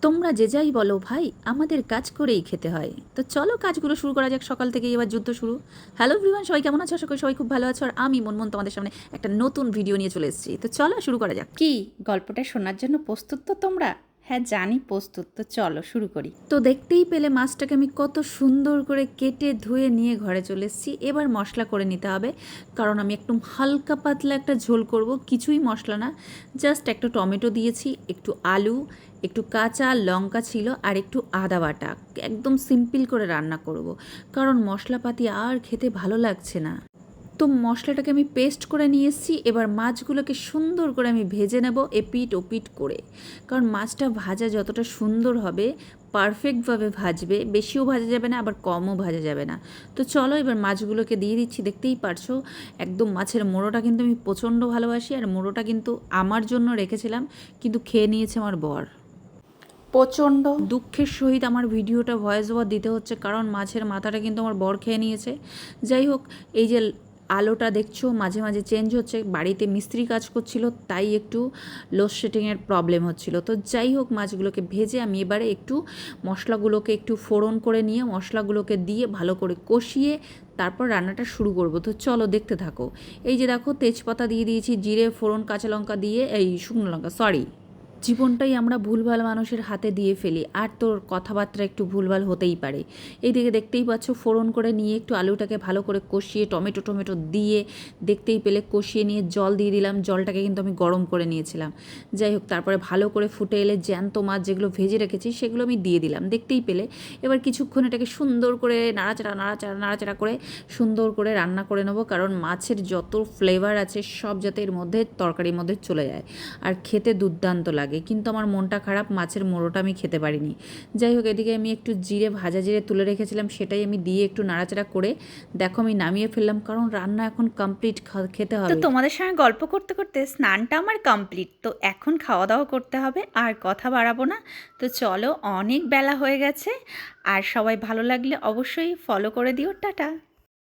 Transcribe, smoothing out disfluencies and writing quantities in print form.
তোমরা যে যাই বলো ভাই, আমাদের কাজ করেই খেতে হয়। তো চলো কাজগুলো শুরু করা যাক। সকাল থেকে এবার যুদ্ধ শুরু। হ্যালো এভরিওয়ান, সবাই কেমন আছো? আশা করি সবাই খুব ভালো আছো। আর আমি মনমন তোমাদের সামনে একটা নতুন ভিডিও নিয়ে চলে এসেছি। তো চলো শুরু করা যাক। কি গল্পটা শোনার জন্য প্রস্তুত তো তোমরা? হ্যাঁ জানি প্রস্তুত, তো চলো শুরু করি। তো দেখতেই পেলে মাছটাকে আমি কত সুন্দর করে কেটে ধুয়ে নিয়ে ঘরে চলে এসেছি। এবার মশলা করে নিতে হবে, কারণ আমি একদম হালকা পাতলা একটা ঝোল করব। কিছুই মশলা না, জাস্ট একটু টমেটো দিয়েছি, একটু আলু, একটু কাঁচা লঙ্কা ছিল, আর একটু আদা বাটা। একদম সিম্পল করে রান্না করব, কারণ মশলাপাতি আর খেতে ভালো লাগছে না। তো মশলাটাকে আমি পেস্ট করে নিয়ে এসেছি। এবার মাছগুলোকে সুন্দর করে আমি ভেজে নেব, এপিট ওপিট করে। কারণ মাছটা ভাজা যতটা সুন্দর হবে, পারফেক্টভাবে ভাজবে, বেশিও ভাজা যাবে না আবার কমও ভাজা যাবে না। তো চলো এবার মাছগুলোকে দিয়ে দিচ্ছি। দেখতেই পারছো একদম মাছের মোড়োটা কিন্তু আমি প্রচণ্ড ভালোবাসি, আর মোড়োটা কিন্তু আমার জন্য রেখেছিলাম, কিন্তু খেয়ে নিয়েছে আমার বর। প্রচণ্ড দুঃখের সহিত আমার ভিডিওটা ভয়েস ওভার দিতে হচ্ছে, কারণ মাছের মাথাটা কিন্তু আমার বর খেয়ে নিয়েছে। যাই হোক, এই যে আলোটা দেখছো মাঝে মাঝে চেঞ্জ হচ্ছে, বাড়িতে মিস্ত্রি কাজ করছিল, তাই একটু লোডশেডিংয়ের প্রবলেম হচ্ছিল। তো যাই হোক, মাছগুলোকে ভেজে আমি এবারে একটু মশলাগুলোকে একটু ফোড়ন করে নিয়ে মশলাগুলোকে দিয়ে ভালো করে কষিয়ে তারপর রান্নাটা শুরু করব। তো চলো দেখতে থাকো। এই যে দেখো, তেজপাতা দিয়ে দিয়েছি, জিরে ফোড়ন কাঁচা লঙ্কা দিয়ে, এই শুকনো লঙ্কা সরি, জীবনটাই আমরা ভুলভাল মানুষের হাতে দিয়ে ফেলি, আর তোর কথাবার্তা একটু ভুলভাল হতেই পারে। এইদিকে দেখতেই পাচ্ছ ফোড়ন করে নিয়ে একটু আলুটাকে ভালো করে কষিয়ে টমেটো দিয়ে দেখতেই পেলে কষিয়ে নিয়ে জল দিয়ে দিলাম। জলটাকে কিন্তু আমি গরম করে নিয়েছিলাম। যাই হোক, তারপরে ভালো করে ফুটে এলে জ্যান্ত মাছ যেগুলো ভেজে রেখেছি সেগুলো আমি দিয়ে দিলাম। দেখতেই পেলে এবার কিছুক্ষণ এটাকে সুন্দর করে নাড়াচাড়া করে সুন্দর করে রান্না করে নেবো, কারণ মাছের যত ফ্লেভার আছে সব যাতে এর মধ্যে তরকারির মধ্যে চলে যায়, আর খেতে দুর্দান্ত লাগে। কিন্তু আমার মনটা খারাপ, মাছের মোড়োটা আমি খেতে পারিনি। যাই হোক, এদিকে আমি একটু ভাজা জিরে তুলে রেখেছিলাম, সেটাই আমি দিয়ে একটু নাড়াচাড়া করে দেখো আমি নামিয়ে ফেললাম, কারণ রান্না এখন কমপ্লিট, খেতে তো হবে। তোমাদের সঙ্গে গল্প করতে করতে স্নানটা আমার কমপ্লিট, তো এখন খাওয়া দাওয়া করতে হবে, আর কথা বাড়াবো না। তো চলো, অনেক বেলা হয়ে গেছে। আর সবাই ভালো লাগলে অবশ্যই ফলো করে দিও। টাটা।